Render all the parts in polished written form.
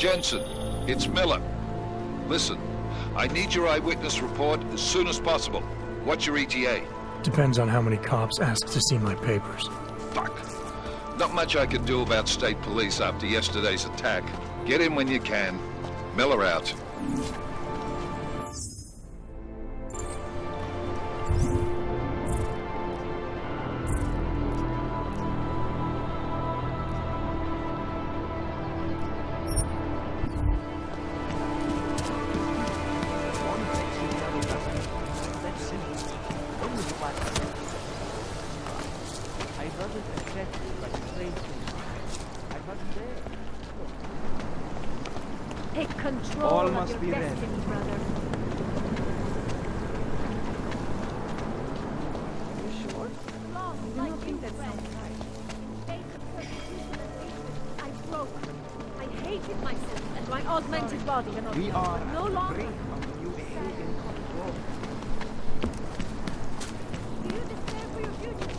Jensen, it's Miller. Listen, I need your eyewitness report as soon as possible. What's your ETA? Depends on how many cops ask to see my papers. Fuck. Not much I can do about state police after yesterday's attack. Get in when you can. Miller out. Take control All of must your be ready. destiny, brother. You sure? Long, like you said, in face of persecution and hatred, I broke. I hated myself and my augmented body. We are no at the longer. brink of new alien control. Do you despair for your future? Do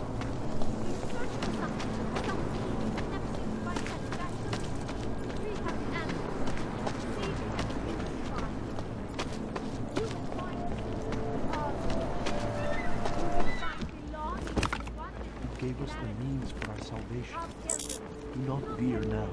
you search for something? Something you never seem to find satisfaction? We have answers. See, it's fine. You will find belonging to one. You gave us the means for our salvation. I'll tell you. Do not veer now.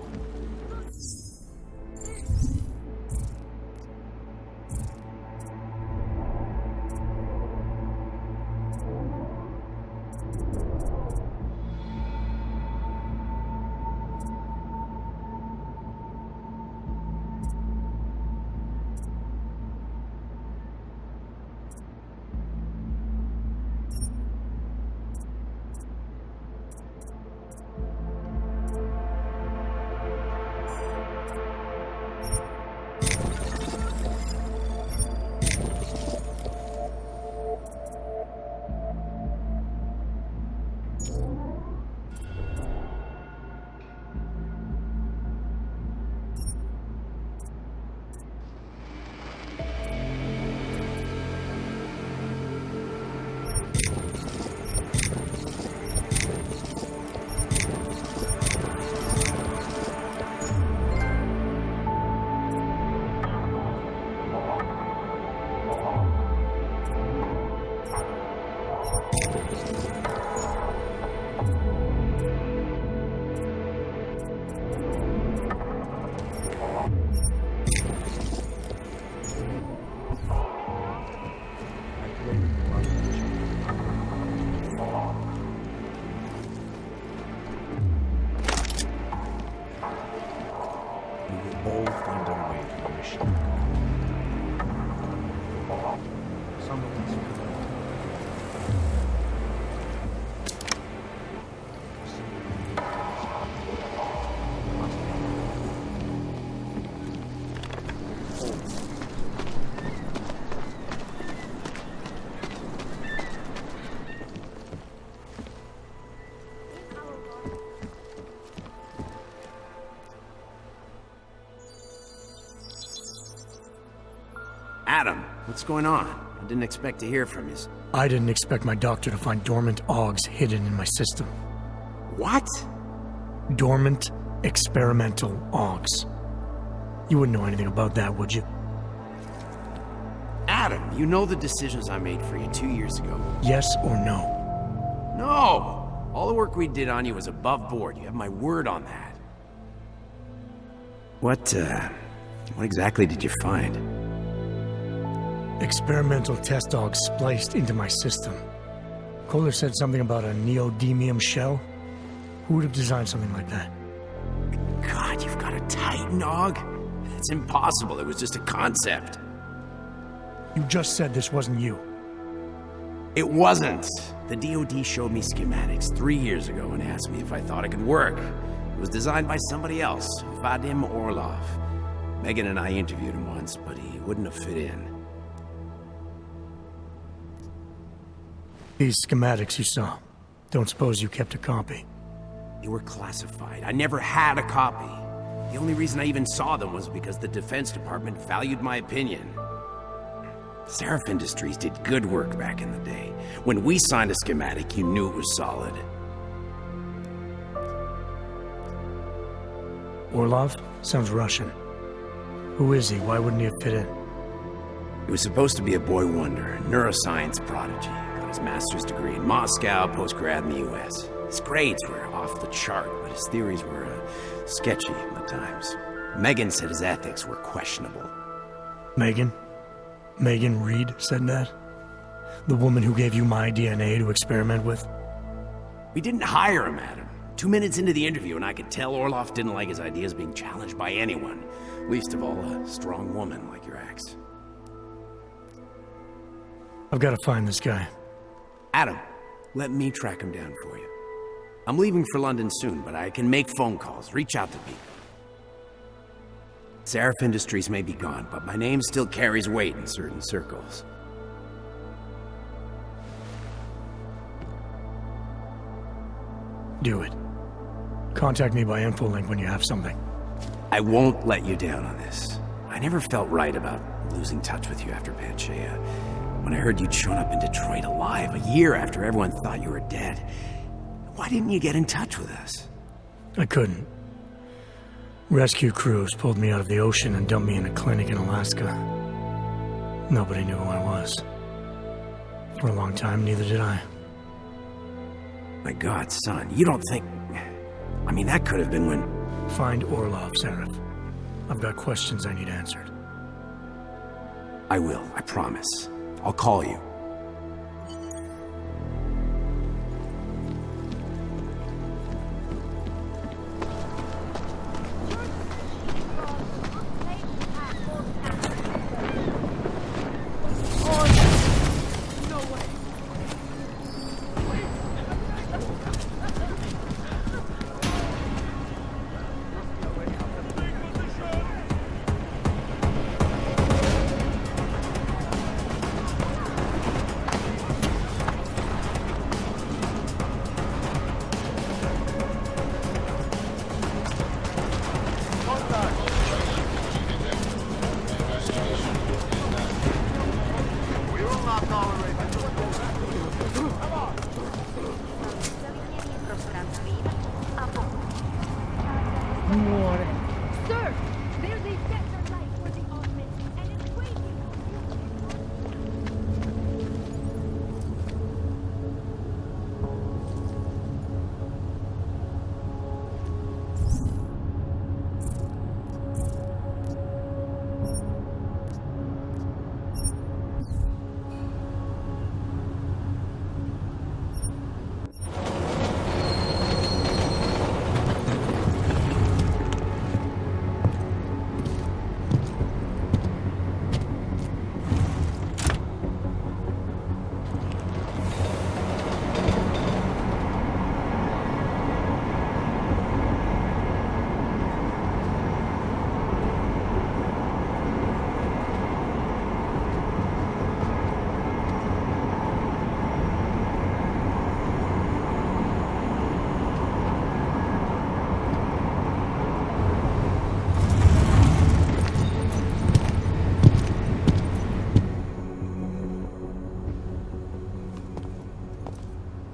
We will all find our way to the mission. Some of us Adam, what's going on? I didn't expect to hear from you. I didn't expect my doctor to find dormant augs hidden in my system. What? Dormant experimental augs. You wouldn't know anything about that, would you? Adam, you know the decisions I made for you 2 years ago. Yes or no? No! All the work we did on you was above board. You have my word on that. What exactly did you find? Experimental test dogs spliced into my system. Kohler said something about a neodymium shell. Who would have designed something like that? God, you've got a Titan dog? It's impossible. It was just a concept. You just said this wasn't you. It wasn't. The DoD showed me schematics 3 years ago and asked me if I thought it could work. It was designed by somebody else, Vadim Orlov. Megan and I interviewed him once, but he wouldn't have fit in. These schematics you saw. Don't suppose you kept a copy? They were classified. I never had a copy. The only reason I even saw them was because the Defense Department valued my opinion. Seraph Industries did good work back in the day. When we signed a schematic, you knew it was solid. Orlov? Sounds Russian. Who is he? Why wouldn't he have fit in? He was supposed to be a boy wonder, neuroscience prodigy. Got his master's degree in Moscow, post-grad in the US. His grades were off the chart, but his theories were sketchy at times. Megan said his ethics were questionable. Megan? Megan Reed said that? The woman who gave you my DNA to experiment with? We didn't hire him, Adam. 2 minutes into the interview, and I could tell Orloff didn't like his ideas being challenged by anyone. Least of all, a strong woman like your ex. I've got to find this guy. Adam, let me track him down for you. I'm leaving for London soon, but I can make phone calls, reach out to people. Seraph Industries may be gone, but my name still carries weight in certain circles. Do it. Contact me by infolink when you have something. I won't let you down on this. I never felt right about losing touch with you after Panchea. When I heard you'd shown up in Detroit alive, a year after everyone thought you were dead. Why didn't you get in touch with us? I couldn't. Rescue crews pulled me out of the ocean and dumped me in a clinic in Alaska. Nobody knew who I was. For a long time, neither did I. My God, son, you don't think... I mean, that could have been when... Find Orlov, Seraph. I've got questions I need answered. I will, I promise. I'll call you. Sir, there's a better life for the augmented, and it's waiting.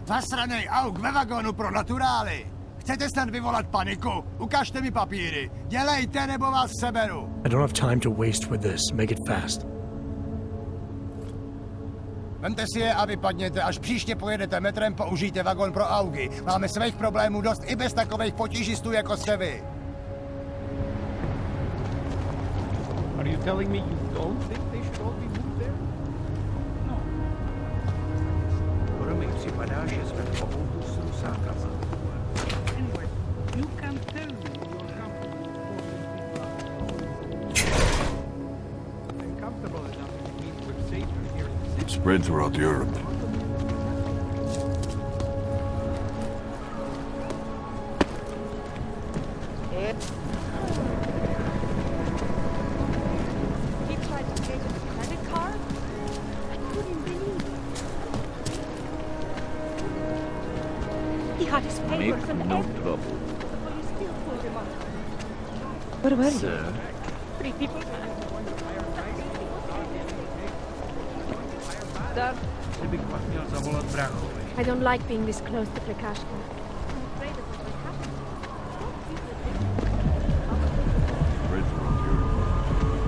Zasranej auk ve vagonu pro naturály! Chcete snad vyvolat paniku? Ukažte mi papíry. Dělejte, nebo vás seberu. I don't have time to waste with this. Make it fast. Vemte si je a vypadněte. Až příště pojedete metrem, použijte vagon pro augy. Máme svých problémů dost i bez takových potížistů, jako jste vy. Are you telling me you don't think they should all be moved there? No. Skoro mi připadá, že jsme v obou s Rusákama. Anyway, you can tell me your company I'm comfortable enough to meet with Sator here in the city. Spread throughout Europe. He tried to pay with a credit card? I couldn't believe it. He had his papers and everything. But you still pulled him up. What about Sir? 3 people? Dad, Že bych pak měl zavolat bráchovi. I don't like being this close to Prakashka. I'm afraid of what will happen. Spread throughout Europe.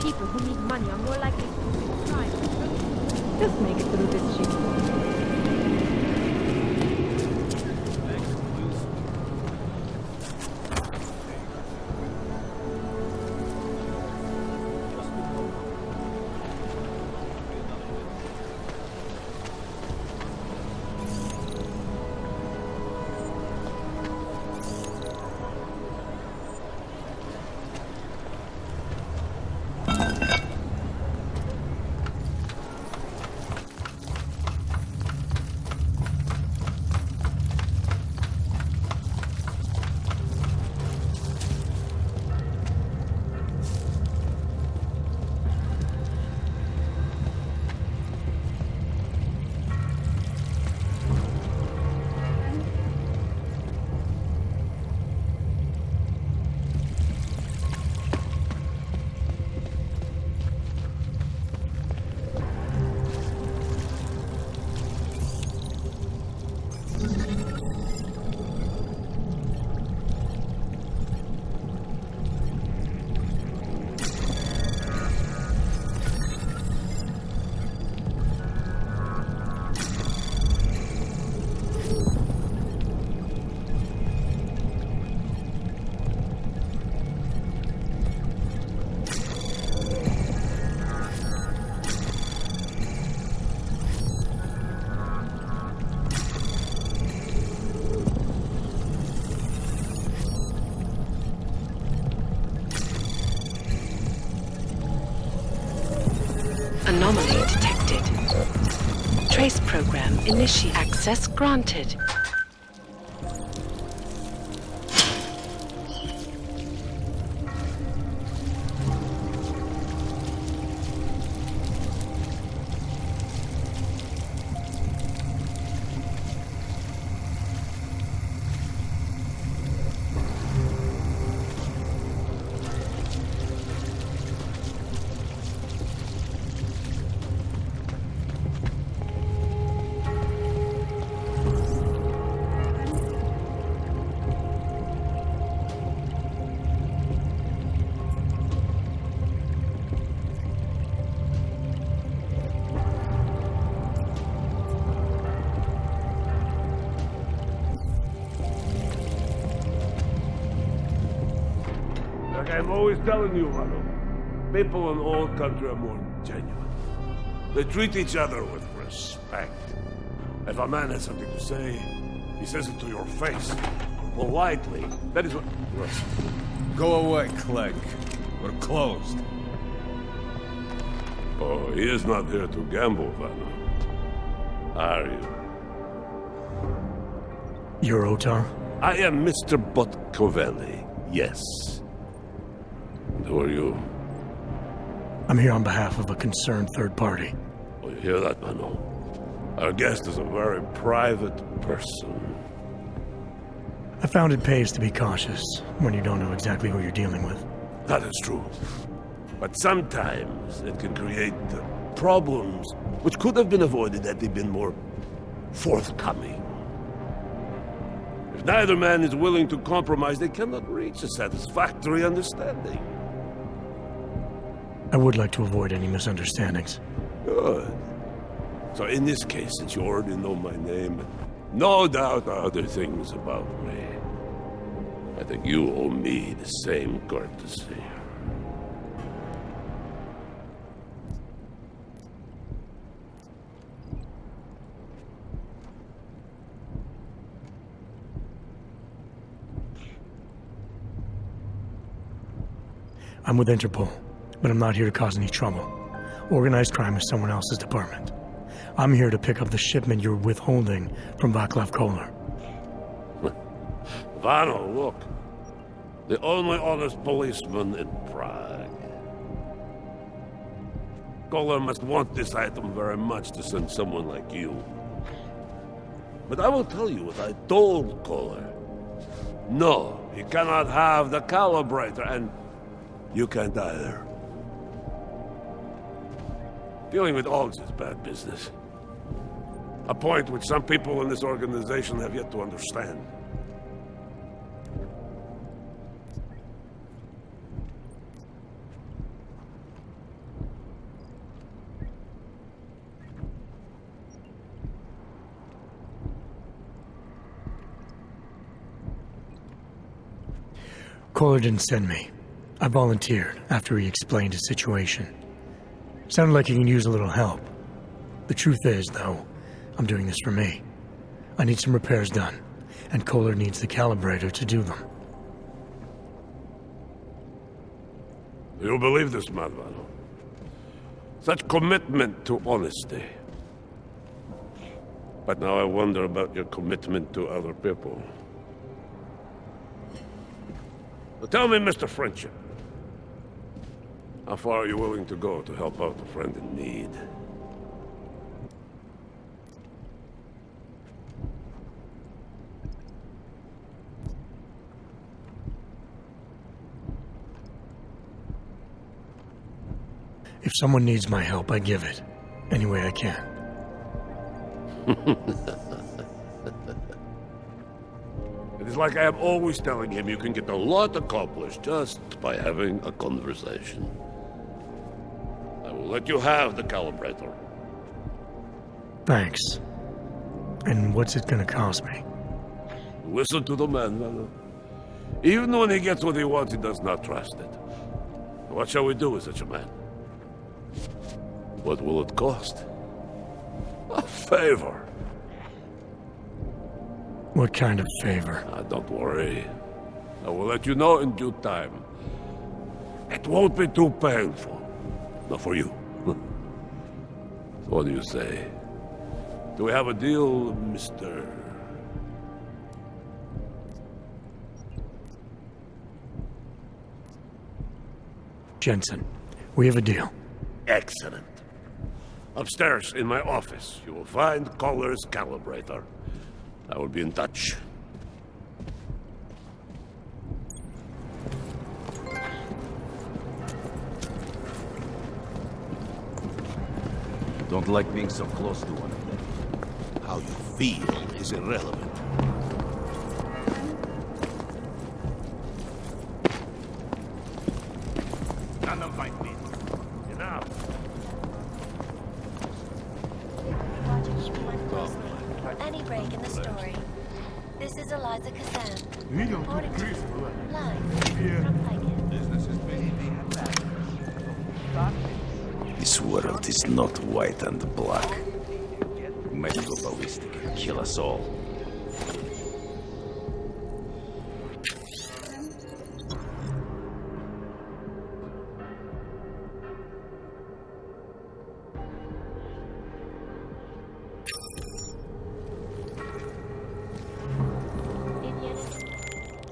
people who need money are more likely to commit crime. Just make it through this shit. Anomaly detected. Trace program initiate. Access granted. Like I'm always telling you, Vano, people in all country are more genuine. They treat each other with respect. If a man has something to say, he says it to your face. Politely. That is what... Go away, Clegg. We're closed. Oh, he is not here to gamble, Vano. Are you? You're Otar? I am Mr. Botkovelli, yes. And who are you? I'm here on behalf of a concerned third party. Oh, you hear that, Vano? Our guest is a very private person. I found it pays to be cautious when you don't know exactly who you're dealing with. That is true. But sometimes it can create problems which could have been avoided had they been more forthcoming. If neither man is willing to compromise, they cannot reach a satisfactory understanding. I would like to avoid any misunderstandings. Good. So in this case, since you already know my name, no doubt other things about me, I think you owe me the same courtesy. I'm with Interpol, but I'm not here to cause any trouble. Organized crime is someone else's department. I'm here to pick up the shipment you're withholding from Václav Koller. Vano, look. The only honest policeman in Prague. Koller must want this item very much to send someone like you. But I will tell you what I told Koller. No, he cannot have the calibrator, and you can't either. Dealing with Augs is bad business. A point which some people in this organization have yet to understand. Kohler didn't send me. I volunteered after he explained his situation. Sounded like he can use a little help. The truth is, though, I'm doing this for me. I need some repairs done, and Kohler needs the calibrator to do them. You believe this, madman? Such commitment to honesty. But now I wonder about your commitment to other people. Well, tell me, Mr. Friendship, how far are you willing to go to help out a friend in need? If someone needs my help, I give it. Any way I can. It is like I am always telling him, you can get a lot accomplished just by having a conversation. I will let you have the calibrator. Thanks. And what's it gonna cost me? Listen to the man, Mother. Even when he gets what he wants, he does not trust it. What shall we do with such a man? What will it cost? A favor. What kind of favor? Don't worry. I will let you know in due time. It won't be too painful. Not for you. So what do you say? Do we have a deal, Mr. Jensen, we have a deal. Excellent. Upstairs in my office, you will find Kohler's calibrator. I will be in touch. Don't like being so close to one another. How you feel is irrelevant. None of my business. Enough. Any break in the story. This is Eliza Kazan. Reporting to you live from Highgate. Business is busy. This world is not white and black. We might go ballistic and kill us all.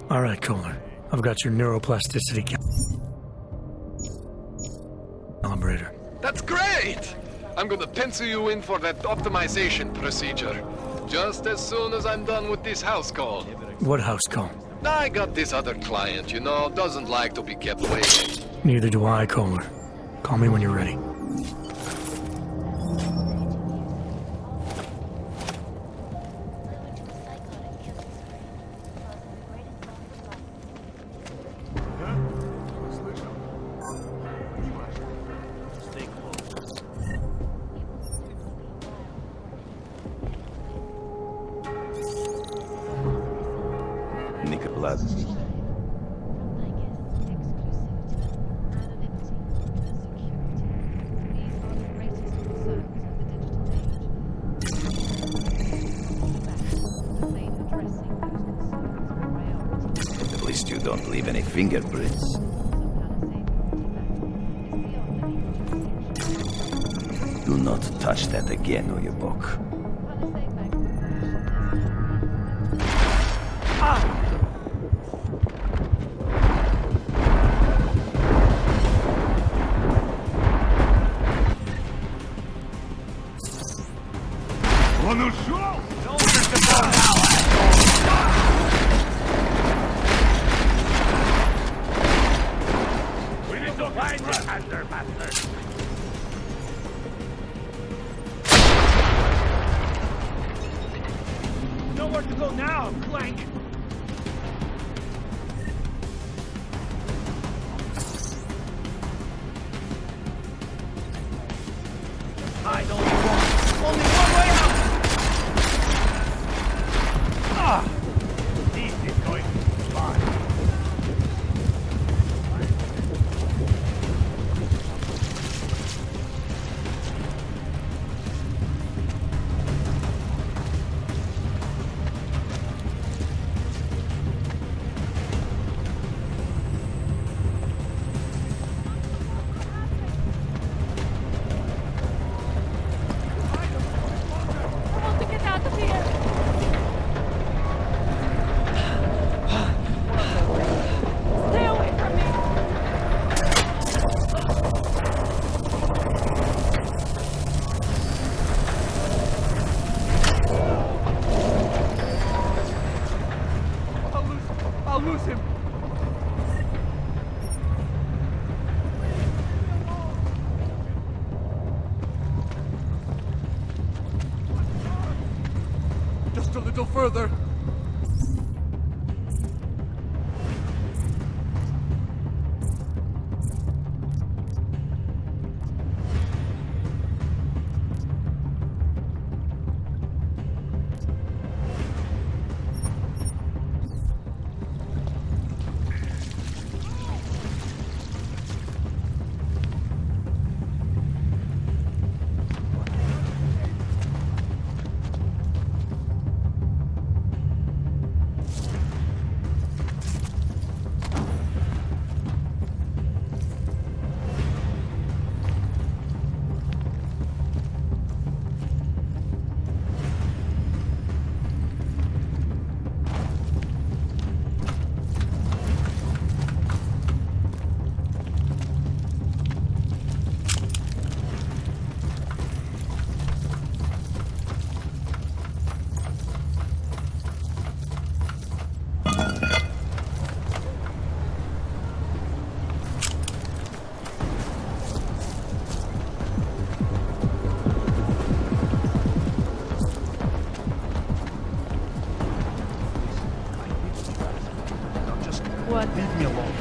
All right, Kohler. I've got your neuroplasticity calibrator. That's great! I'm gonna pencil you in for that optimization procedure. Just as soon as I'm done with this house call. What house call? I got this other client, you know, doesn't like to be kept waiting. Neither do I, Kohler. Call me when you're ready. Don't leave any fingerprints. Do not touch that again, Oyabok. Nowhere to go now, Clank! I don't want only one way out! Ah! This is going to be fun. little further. What? Leave me alone.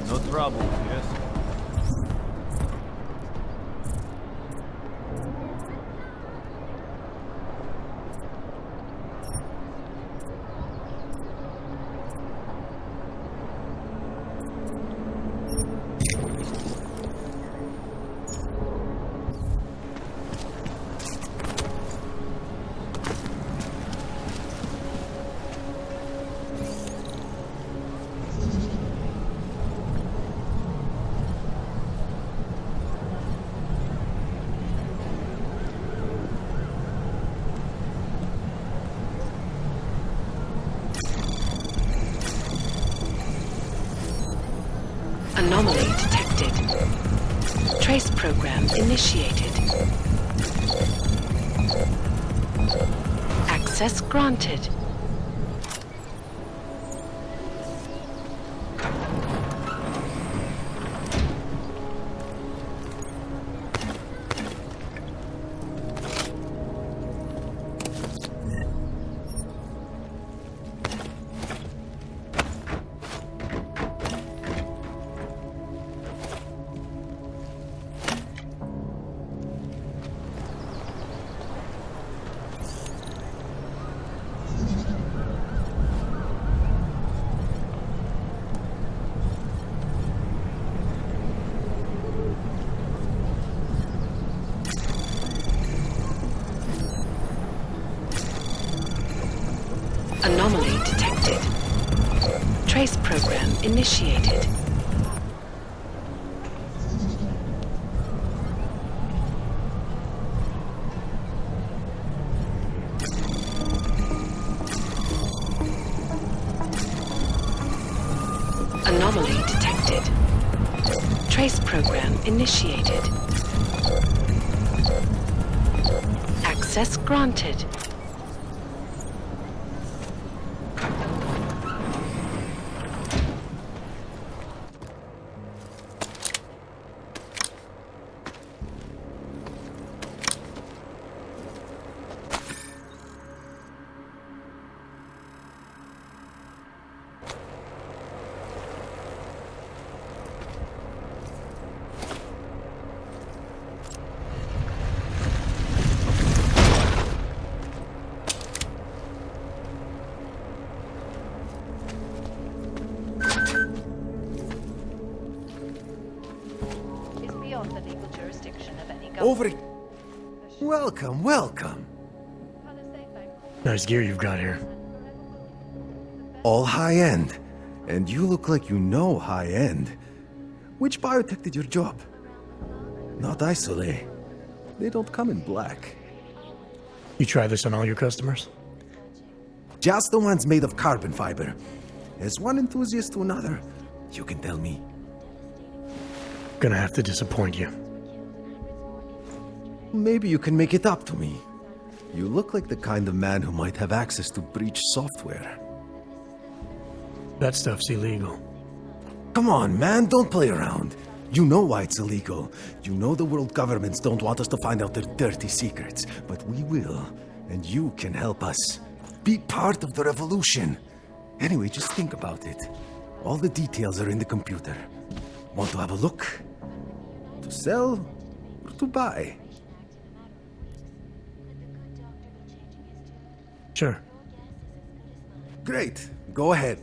No trouble, yes? Anomaly detected. Trace program initiated. Access granted. Anomaly detected. Trace program initiated. Anomaly detected. Trace program initiated. Access granted. Is beyond the legal jurisdiction of any government. Over. Welcome, welcome. Nice gear you've got here. All high end. And you look like you know high end. Which biotech did your job? Not isolate. They don't come in black. You try this on all your customers? Just the ones made of carbon fiber. As one enthusiast to another, you can tell me. Gonna have to disappoint you. Maybe you can make it up to me. You look like the kind of man who might have access to breach software. That stuff's illegal. Come on, man, don't play around. You know why it's illegal. You know the world governments don't want us to find out their dirty secrets. But we will, and you can help us. Be part of the revolution. Anyway, just think about it. All the details are in the computer. Want to have a look? To sell or to buy? Sure. Great. Go ahead.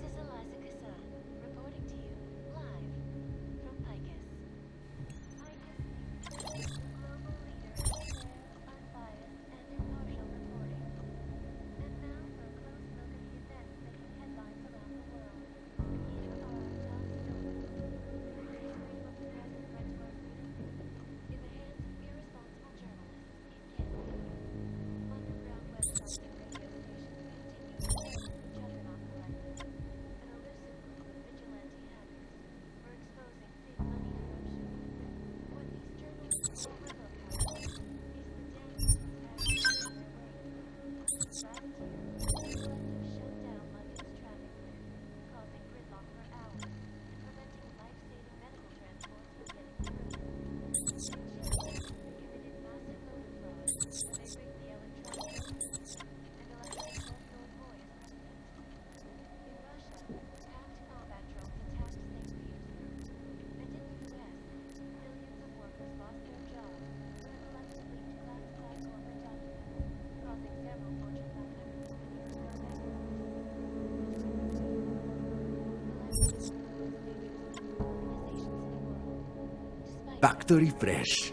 Back to refresh.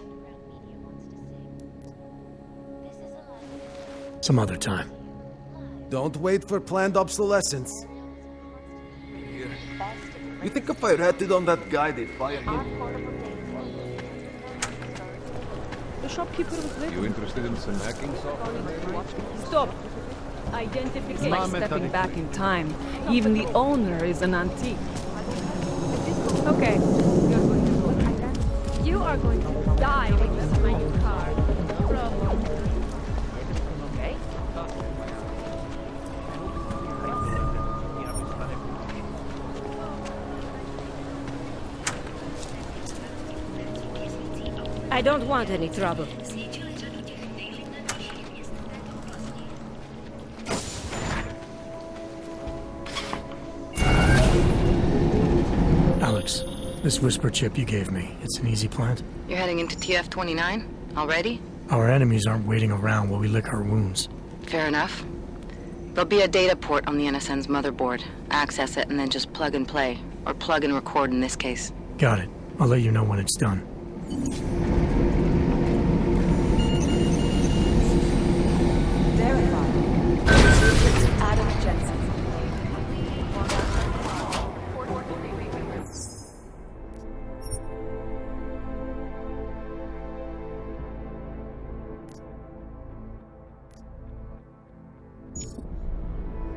Some other time. Don't wait for planned obsolescence. You think if I ratted on that guy, they'd fire him? The shopkeeper was with You interested in some hacking software? Stop! Identification. Like stepping back in time. Even the owner is an antique. Okay. You are going to die when you see my new car. No problem. Okay? I don't want any trouble. Alex, this whisper chip you gave me, it's an easy plant? You're heading into TF-29? Already? Our enemies aren't waiting around while we lick our wounds. Fair enough. There'll be a data port on the NSN's motherboard. Access it and then just plug and play. Or plug and record in this case. Got it. I'll let you know when it's done.